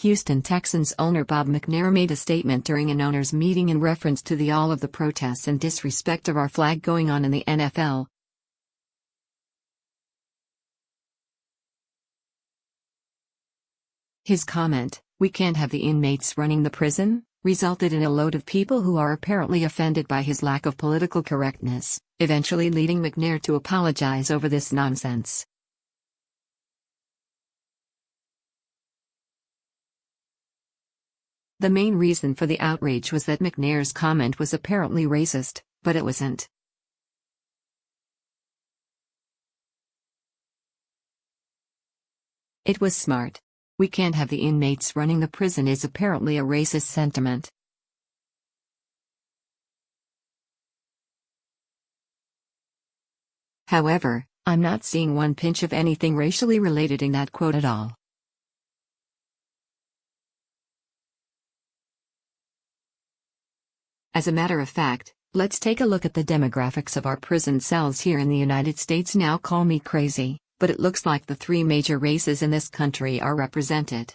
Houston Texans owner Bob McNair made a statement during an owners' meeting in reference to all of the protests and disrespect of our flag going on in the NFL. His comment, "We can't have the inmates running the prison," resulted in a load of people who are apparently offended by his lack of political correctness, eventually leading McNair to apologize over this nonsense. The main reason for the outrage was that McNair's comment was apparently racist, but it wasn't. It was smart. "We can't have the inmates running the prison" is apparently a racist sentiment. However, I'm not seeing one pinch of anything racially related in that quote at all. As a matter of fact, let's take a look at the demographics of our prison cells here in the United States. Now call me crazy, but it looks like the three major races in this country are represented.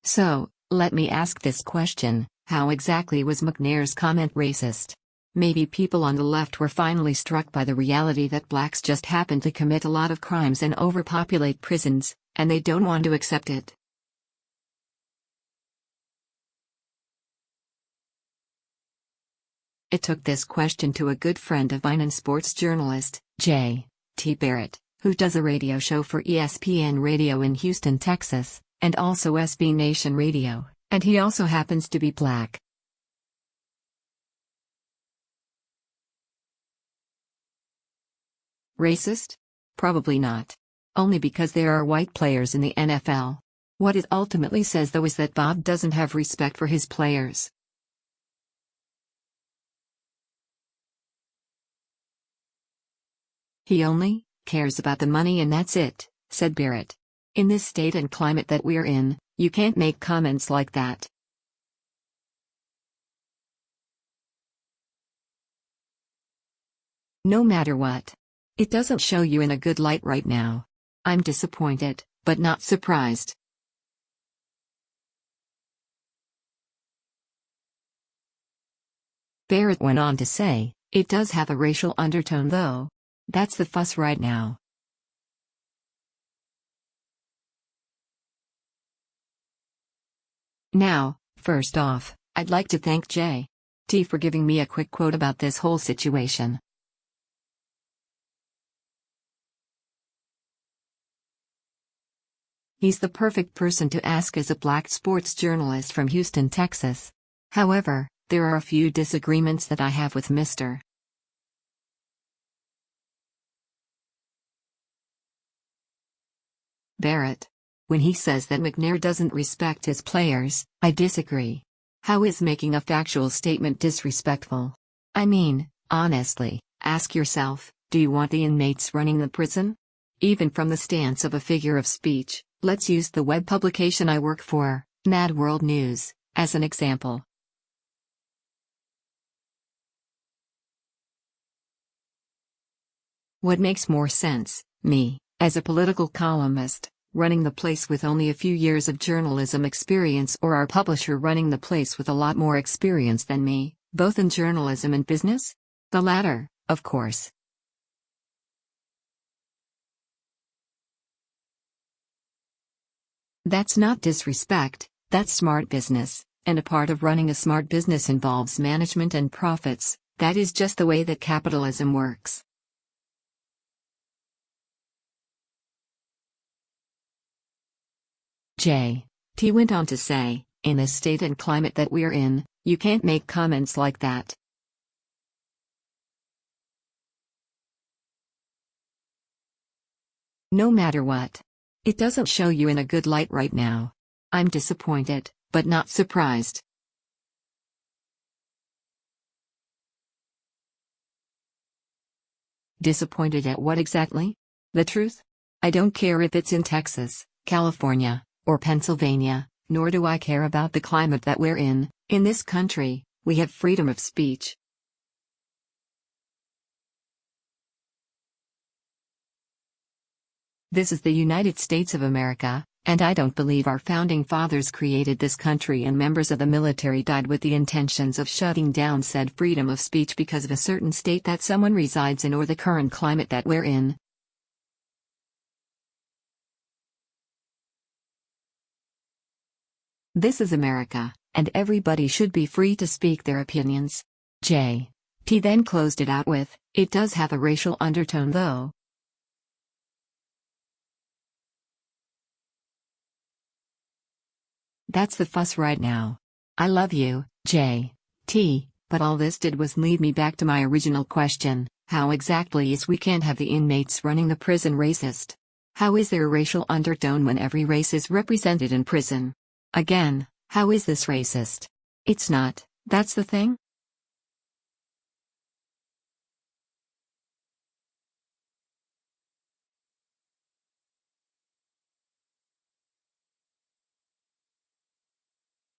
So, let me ask this question: how exactly was McNair's comment racist? Maybe people on the left were finally struck by the reality that blacks just happen to commit a lot of crimes and overpopulate prisons, and they don't want to accept it. It took this question to a good friend of mine and sports journalist, J.T. Barrett, who does a radio show for ESPN Radio in Houston, Texas, and also SB Nation Radio, and he also happens to be black. Racist? Probably not. Only because there are white players in the NFL. What it ultimately says though is that Bob doesn't have respect for his players. He only cares about the money and that's it, said Barrett. In this state and climate that we're in, you can't make comments like that. No matter what. It doesn't show you in a good light right now. I'm disappointed, but not surprised. Barrett went on to say, it does have a racial undertone though. That's the fuss right now. Now, first off, I'd like to thank J.T. for giving me a quick quote about this whole situation. He's the perfect person to ask as a black sports journalist from Houston, Texas. However, there are a few disagreements that I have with Mr. Barrett. When he says that McNair doesn't respect his players, I disagree. How is making a factual statement disrespectful? I mean, honestly, ask yourself, do you want the inmates running the prison? Even from the stance of a figure of speech, let's use the web publication I work for, Mad World News, as an example. What makes more sense, me, as a political columnist, running the place with only a few years of journalism experience, or our publisher running the place with a lot more experience than me, both in journalism and business? The latter, of course. That's not disrespect, that's smart business, and a part of running a smart business involves management and profits. That is just the way that capitalism works. J.T. went on to say, in this state and climate that we're in, you can't make comments like that. No matter what. It doesn't show you in a good light right now. I'm disappointed, but not surprised. Disappointed at what exactly? The truth? I don't care if it's in Texas, California, or Pennsylvania, nor do I care about the climate that we're in. In this country, we have freedom of speech. This is the United States of America, and I don't believe our founding fathers created this country and members of the military died with the intentions of shutting down said freedom of speech because of a certain state that someone resides in or the current climate that we're in. This is America, and everybody should be free to speak their opinions. J.T. then closed it out with, "It does have a racial undertone though." That's the fuss right now. I love you, J.T., but all this did was lead me back to my original question, how exactly is we can't have the inmates running the prison racist? How is there a racial undertone when every race is represented in prison? Again, how is this racist? It's not, that's the thing.